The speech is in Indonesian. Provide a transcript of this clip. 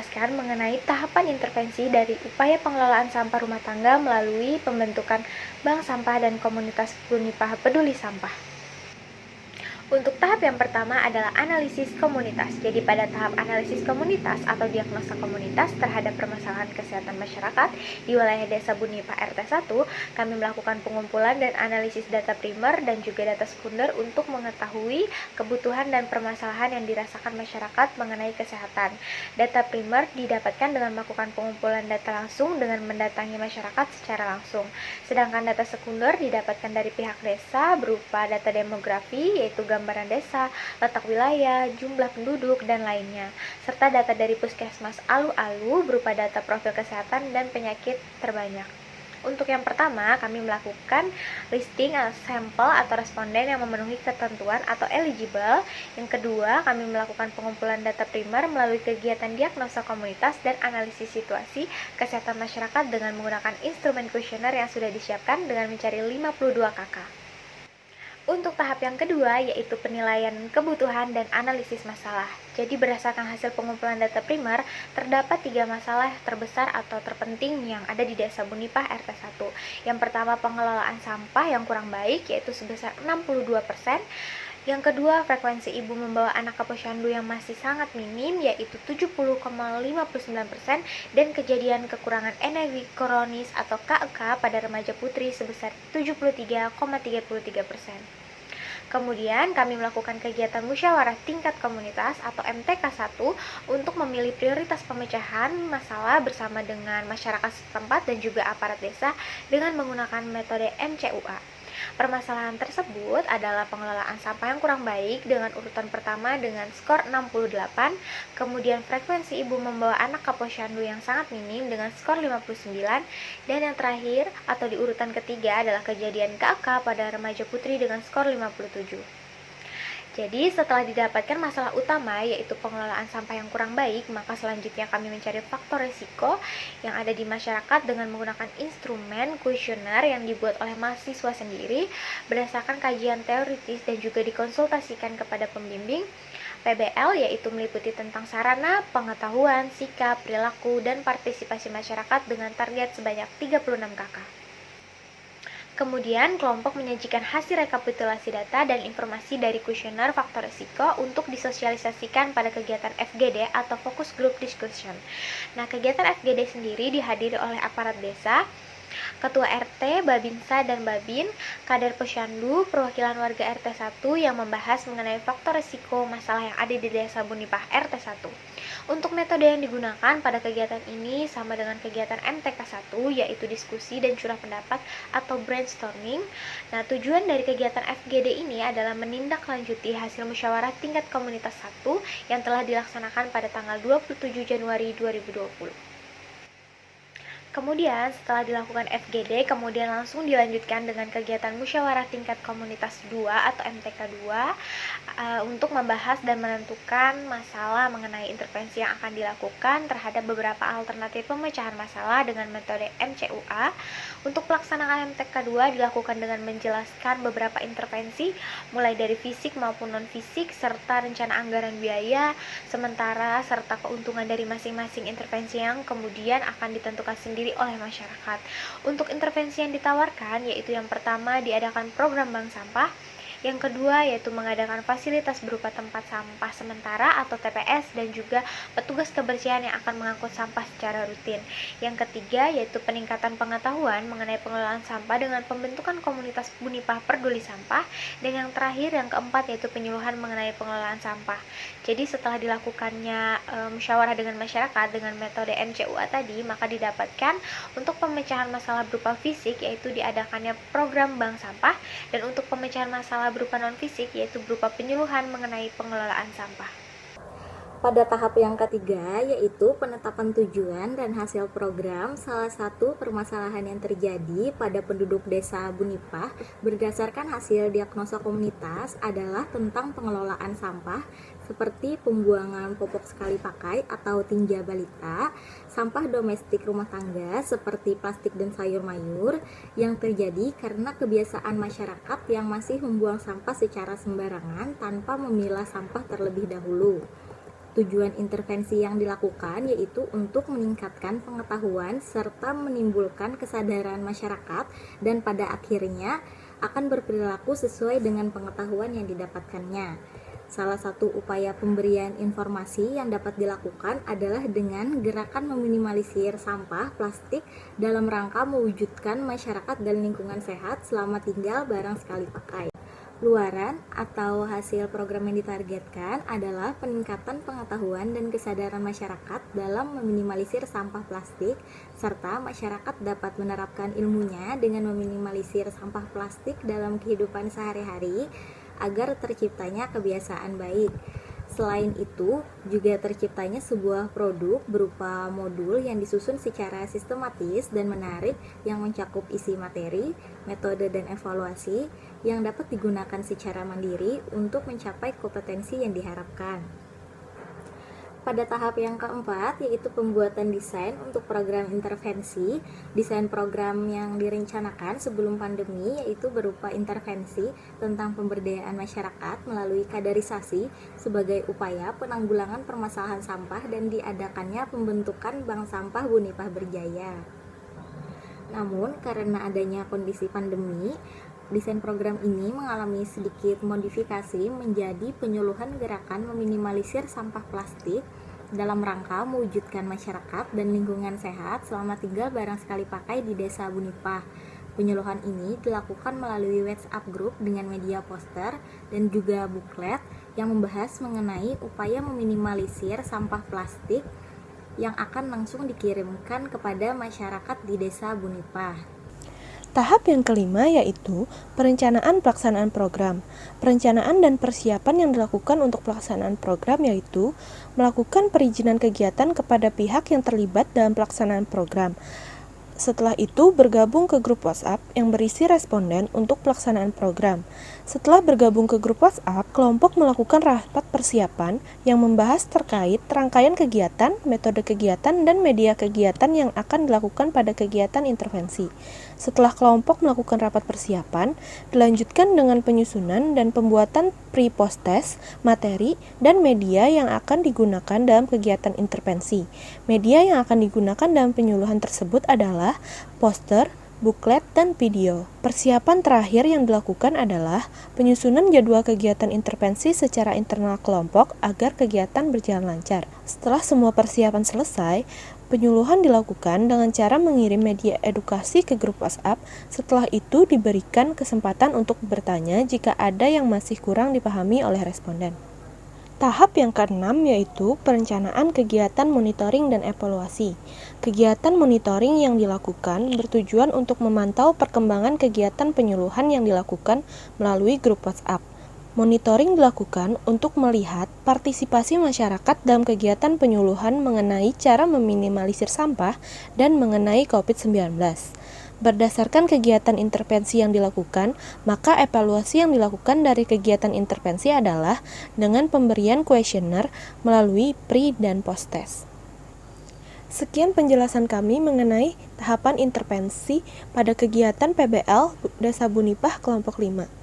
menjelaskan mengenai tahapan intervensi dari upaya pengelolaan sampah rumah tangga melalui pembentukan bank sampah dan komunitas Bunipah Peduli Sampah. Untuk tahap yang pertama adalah analisis komunitas. Jadi pada tahap analisis komunitas atau diagnosa komunitas terhadap permasalahan kesehatan masyarakat di wilayah Desa Bunipah RT 1, kami melakukan pengumpulan dan analisis data primer dan juga data sekunder untuk mengetahui kebutuhan dan permasalahan yang dirasakan masyarakat mengenai kesehatan. Data primer didapatkan dengan melakukan pengumpulan data langsung dengan mendatangi masyarakat secara langsung. Sedangkan data sekunder didapatkan dari pihak desa berupa data demografi, yaitu gambaran desa, letak wilayah, jumlah penduduk, dan lainnya, serta data dari puskesmas alu-alu berupa data profil kesehatan dan penyakit terbanyak. Untuk yang pertama, kami melakukan listing sampel atau responden yang memenuhi ketentuan atau eligible. Yang kedua, kami melakukan pengumpulan data primer melalui kegiatan diagnosa komunitas dan analisis situasi kesehatan masyarakat dengan menggunakan instrumen kuesioner yang sudah disiapkan dengan mencari 52 KK. Untuk tahap yang kedua, yaitu penilaian kebutuhan dan analisis masalah. Jadi berdasarkan hasil pengumpulan data primer, terdapat 3 masalah terbesar atau terpenting yang ada di Desa Bunipah RT 1. Yang pertama, pengelolaan sampah yang kurang baik, yaitu sebesar 62%. Yang kedua, frekuensi ibu membawa anak ke posyandu yang masih sangat minim, yaitu 70,59%, dan kejadian kekurangan energi kronis atau KEK pada remaja putri sebesar 73,33%. Kemudian kami melakukan kegiatan musyawarah tingkat komunitas atau MTK 1 untuk memilih prioritas pemecahan masalah bersama dengan masyarakat setempat dan juga aparat desa dengan menggunakan metode MCUA. Permasalahan tersebut adalah pengelolaan sampah yang kurang baik dengan urutan pertama dengan skor 68, kemudian frekuensi ibu membawa anak ke posyandu yang sangat minim dengan skor 59, dan yang terakhir atau di urutan ketiga adalah kejadian KK pada remaja putri dengan skor 57. Jadi setelah didapatkan masalah utama yaitu pengelolaan sampah yang kurang baik, maka selanjutnya kami mencari faktor risiko yang ada di masyarakat dengan menggunakan instrumen kuesioner yang dibuat oleh mahasiswa sendiri berdasarkan kajian teoritis dan juga dikonsultasikan kepada pembimbing PBL, yaitu meliputi tentang sarana, pengetahuan, sikap, perilaku, dan partisipasi masyarakat dengan target sebanyak 36 KK. Kemudian, kelompok menyajikan hasil rekapitulasi data dan informasi dari kuesioner faktor risiko untuk disosialisasikan pada kegiatan FGD atau Focus Group Discussion. Nah, kegiatan FGD sendiri dihadiri oleh aparat desa, Ketua RT, Babinsa, dan Babin, Kader Posyandu, perwakilan warga RT 1 yang membahas mengenai faktor risiko masalah yang ada di Desa Bunipah RT 1. Untuk metode yang digunakan pada kegiatan ini sama dengan kegiatan MTK 1, yaitu diskusi dan curah pendapat atau brainstorming. Nah, tujuan dari kegiatan FGD ini adalah menindaklanjuti hasil musyawarah tingkat komunitas 1 yang telah dilaksanakan pada tanggal 27 Januari 2020. Kemudian setelah dilakukan FGD, kemudian langsung dilanjutkan dengan kegiatan musyawarah tingkat komunitas 2 atau MTK 2 untuk membahas dan menentukan masalah mengenai intervensi yang akan dilakukan terhadap beberapa alternatif pemecahan masalah dengan metode MCUA. Untuk pelaksanaan MTK 2 dilakukan dengan menjelaskan beberapa intervensi mulai dari fisik maupun non-fisik serta rencana anggaran biaya sementara serta keuntungan dari masing-masing intervensi yang kemudian akan ditentukan sendiri oleh masyarakat. Untuk intervensi yang ditawarkan yaitu yang pertama diadakan program bank sampah, yang kedua yaitu mengadakan fasilitas berupa tempat sampah sementara atau TPS dan juga petugas kebersihan yang akan mengangkut sampah secara rutin. Yang ketiga yaitu peningkatan pengetahuan mengenai pengelolaan sampah dengan pembentukan komunitas Bunipah Peduli Sampah, dan yang terakhir yang keempat yaitu penyuluhan mengenai pengelolaan sampah. Jadi setelah dilakukannya musyawarah dengan masyarakat dengan metode MCUA tadi, maka didapatkan untuk pemecahan masalah berupa fisik yaitu diadakannya program bank sampah, dan untuk pemecahan masalah berupa non-fisik yaitu berupa penyuluhan mengenai pengelolaan sampah. Pada tahap yang ketiga, yaitu penetapan tujuan dan hasil program, salah satu permasalahan yang terjadi pada penduduk desa Bunipah berdasarkan hasil diagnosa komunitas adalah tentang pengelolaan sampah seperti pembuangan popok sekali pakai atau tinja balita, sampah domestik rumah tangga seperti plastik dan sayur mayur yang terjadi karena kebiasaan masyarakat yang masih membuang sampah secara sembarangan tanpa memilah sampah terlebih dahulu. Tujuan intervensi yang dilakukan yaitu untuk meningkatkan pengetahuan serta menimbulkan kesadaran masyarakat dan pada akhirnya akan berperilaku sesuai dengan pengetahuan yang didapatkannya. Salah satu upaya pemberian informasi yang dapat dilakukan adalah dengan gerakan meminimalisir sampah plastik dalam rangka mewujudkan masyarakat dan lingkungan sehat selama tinggal barang sekali pakai. Luaran atau hasil program yang ditargetkan adalah peningkatan pengetahuan dan kesadaran masyarakat dalam meminimalisir sampah plastik, serta masyarakat dapat menerapkan ilmunya dengan meminimalisir sampah plastik dalam kehidupan sehari-hari agar terciptanya kebiasaan baik. Selain itu, juga terciptanya sebuah produk berupa modul yang disusun secara sistematis dan menarik yang mencakup isi materi, metode dan evaluasi yang dapat digunakan secara mandiri untuk mencapai kompetensi yang diharapkan. Pada tahap yang keempat, yaitu pembuatan desain untuk program intervensi. Desain program yang direncanakan sebelum pandemi yaitu berupa intervensi tentang pemberdayaan masyarakat melalui kaderisasi sebagai upaya penanggulangan permasalahan sampah dan diadakannya pembentukan Bank Sampah Bunipah Berjaya. Namun, karena adanya kondisi pandemi, desain program ini mengalami sedikit modifikasi menjadi penyuluhan gerakan meminimalisir sampah plastik dalam rangka mewujudkan masyarakat dan lingkungan sehat selama tinggal barang sekali pakai di Desa Bunipah. Penyuluhan ini dilakukan melalui WhatsApp group dengan media poster dan juga buklet yang membahas mengenai upaya meminimalisir sampah plastik yang akan langsung dikirimkan kepada masyarakat di Desa Bunipah. Tahap yang kelima yaitu perencanaan pelaksanaan program. Perencanaan dan persiapan yang dilakukan untuk pelaksanaan program yaitu melakukan perizinan kegiatan kepada pihak yang terlibat dalam pelaksanaan program. Setelah itu bergabung ke grup WhatsApp yang berisi responden untuk pelaksanaan program. Setelah bergabung ke grup WhatsApp, kelompok melakukan rapat persiapan yang membahas terkait rangkaian kegiatan, metode kegiatan, dan media kegiatan yang akan dilakukan pada kegiatan intervensi. Setelah kelompok melakukan rapat persiapan, dilanjutkan dengan penyusunan dan pembuatan pre-post test, materi, dan media yang akan digunakan dalam kegiatan intervensi. Media yang akan digunakan dalam penyuluhan tersebut adalah poster, buklet, dan video. Persiapan terakhir yang dilakukan adalah penyusunan jadwal kegiatan intervensi secara internal kelompok agar kegiatan berjalan lancar. Setelah semua persiapan selesai, penyuluhan dilakukan dengan cara mengirim media edukasi ke grup WhatsApp. Setelah itu diberikan kesempatan untuk bertanya jika ada yang masih kurang dipahami oleh responden. Tahap yang keenam yaitu perencanaan kegiatan monitoring dan evaluasi. Kegiatan monitoring yang dilakukan bertujuan untuk memantau perkembangan kegiatan penyuluhan yang dilakukan melalui grup WhatsApp. Monitoring dilakukan untuk melihat partisipasi masyarakat dalam kegiatan penyuluhan mengenai cara meminimalisir sampah dan mengenai COVID-19. Berdasarkan kegiatan intervensi yang dilakukan, maka evaluasi yang dilakukan dari kegiatan intervensi adalah dengan pemberian kuesioner melalui pre dan post test. Sekian penjelasan kami mengenai tahapan intervensi pada kegiatan PBL Desa Bunipah kelompok 5.